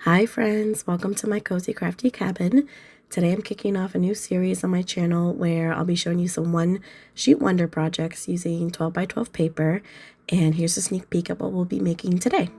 Hi friends, welcome to my Cozy Crafty Cabin. Today I'm kicking off a new series on my channel where I'll be showing you some one sheet wonder projects using 12 by 12 paper, and here's a sneak peek at what we'll be making today.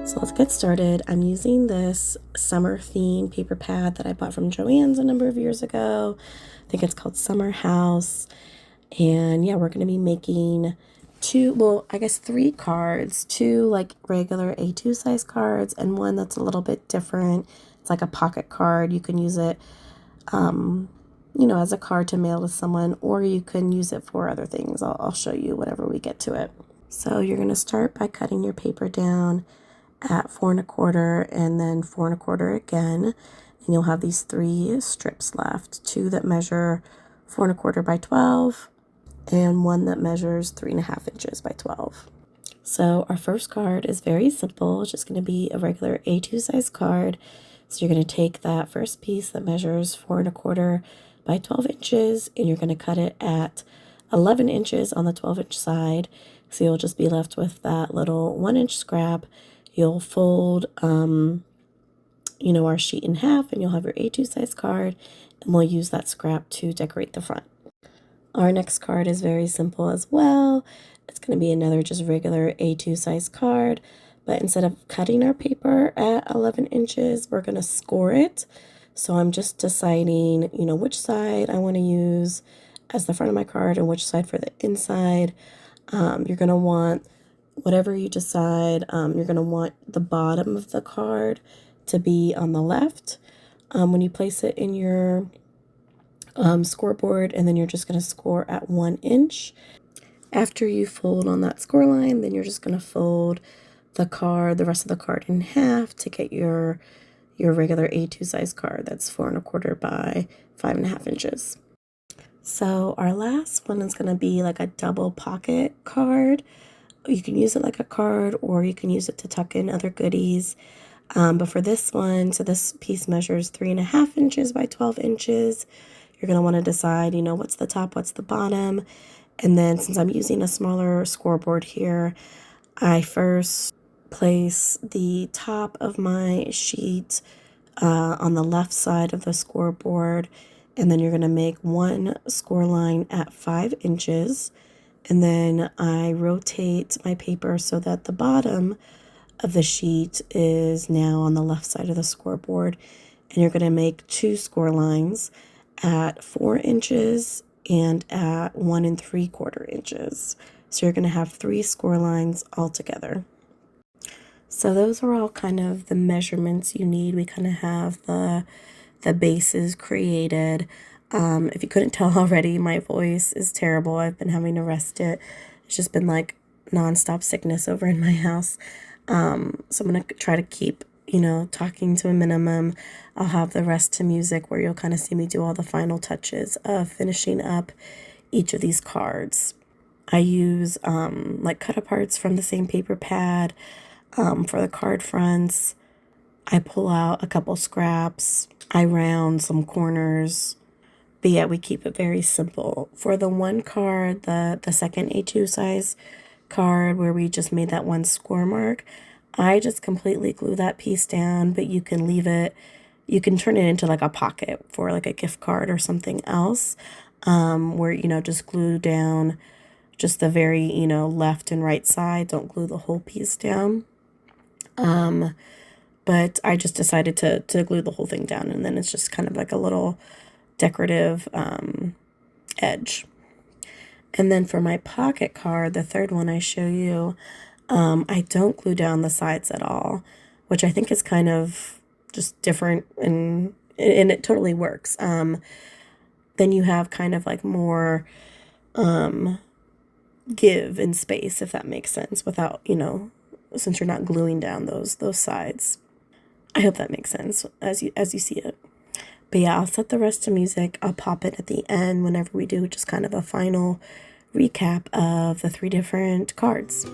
So let's get started. I'm using this summer theme paper pad that I bought from Joann's a number of years ago. I think it's called Summer House. And yeah, we're going to be making three cards, two like regular A2 size cards and one that's a little bit different. It's like a pocket card. You can use it, as a card to mail to someone, or you can use it for other things. I'll show you whenever we get to it. So you're going to start by cutting your paper down at 4 1/4 and then 4 1/4 again, and you'll have these three strips left, two that measure 4 1/4 by 12 and one that measures 3.5 inches by 12. So our first card is very simple. It's just going to be a regular A2 size card. So you're going to take that first piece that measures 4 1/4 by 12 inches and you're going to cut it at 11 inches on the 12-inch side. So you'll just be left with that little 1-inch scrap. You'll fold, our sheet in half, and you'll have your A2 size card, and we'll use that scrap to decorate the front. Our next card is very simple as well. It's going to be another just regular A2 size card, but instead of cutting our paper at 11 inches, we're going to score it. So I'm just deciding, which side I want to use as the front of my card and which side for the inside. You're going to want, whatever you decide, you're going to want the bottom of the card to be on the left when you place it in your scoreboard, and then you're just going to score at 1 inch. After you fold on that score line, then you're just going to fold the rest of the card in half to get your regular A2 size card. That's 4 1/4 by 5.5 inches. So our last one is going to be like a double pocket card. You can use it like a card, or you can use it to tuck in other goodies. But for this one, so this piece measures 3.5 inches by 12 inches. You're going to want to decide, what's the top, what's the bottom. And then since I'm using a smaller scoreboard here, I first place the top of my sheet on the left side of the scoreboard. And then you're going to make one score line at 5 inches. And then I rotate my paper so that the bottom of the sheet is now on the left side of the scoreboard. And you're going to make two score lines at 4 inches and at 1 3/4 inches. So you're going to have three score lines all together. So those are all kind of the measurements you need. We kind of have the bases created. If you couldn't tell already, my voice is terrible. I've been having to rest it. It's just been like nonstop sickness over in my house. So I'm going to try to keep, talking to a minimum. I'll have the rest to music where you'll kind of see me do all the final touches of finishing up each of these cards. I use like cut-aparts from the same paper pad for the card fronts. I pull out a couple scraps. I round some corners. But yeah, we keep it very simple. For the one card, the second A2 size card where we just made that one score mark, I just completely glue that piece down, but you can leave it, you can turn it into like a pocket for like a gift card or something else, where, just glue down just the very, left and right side. Don't glue the whole piece down. But I just decided to glue the whole thing down, and then it's just kind of like a little decorative edge. And then for my pocket card, the third one I show you, I don't glue down the sides at all, which I think is kind of just different, and it totally works. Then you have kind of like more give in space, if that makes sense, without, since you're not gluing down those sides. I hope that makes sense as you see it. But yeah, I'll set the rest to music. I'll pop it at the end whenever we do just kind of a final recap of the three different cards.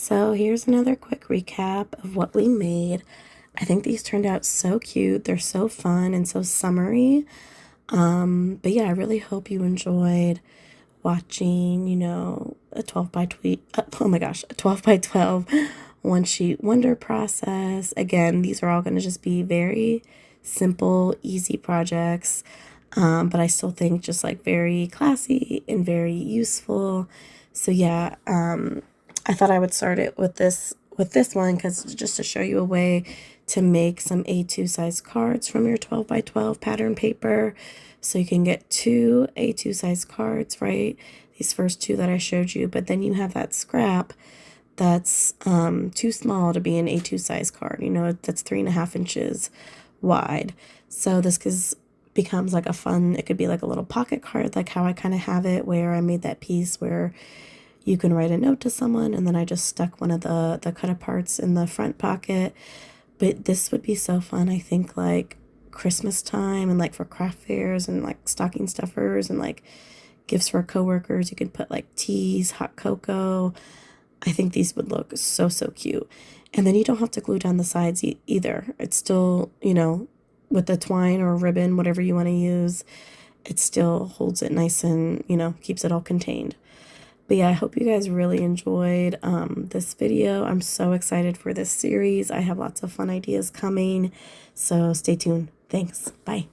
So here's another quick recap of what we made. I think these turned out so cute. They're so fun and so summery. But yeah, I really hope you enjoyed watching, a 12 by 12, oh my gosh, a 12 by 12 one sheet wonder process. Again, these are all going to just be very simple, easy projects. But I still think just like very classy and very useful. So yeah, I thought I would start it with this one because just to show you a way to make some A2 size cards from your 12 by 12 pattern paper. So you can get 2 A2 size cards, right? These first 2 that I showed you, but then you have that scrap that's too small to be an A2 size card, that's 3.5 inches wide. So this becomes like a fun, it could be like a little pocket card, like how I kind of have it, where I made that piece where you can write a note to someone, and then I just stuck one of the cut aparts in the front pocket. But this would be so fun, I think, like Christmas time and like for craft fairs and like stocking stuffers and like gifts for coworkers. You could put like teas, hot cocoa. I think these would look so, so cute. And then you don't have to glue down the sides either. It's still, with the twine or ribbon, whatever you want to use, it still holds it nice and, keeps it all contained. But yeah, I hope you guys really enjoyed this video. I'm so excited for this series. I have lots of fun ideas coming. So stay tuned. Thanks. Bye.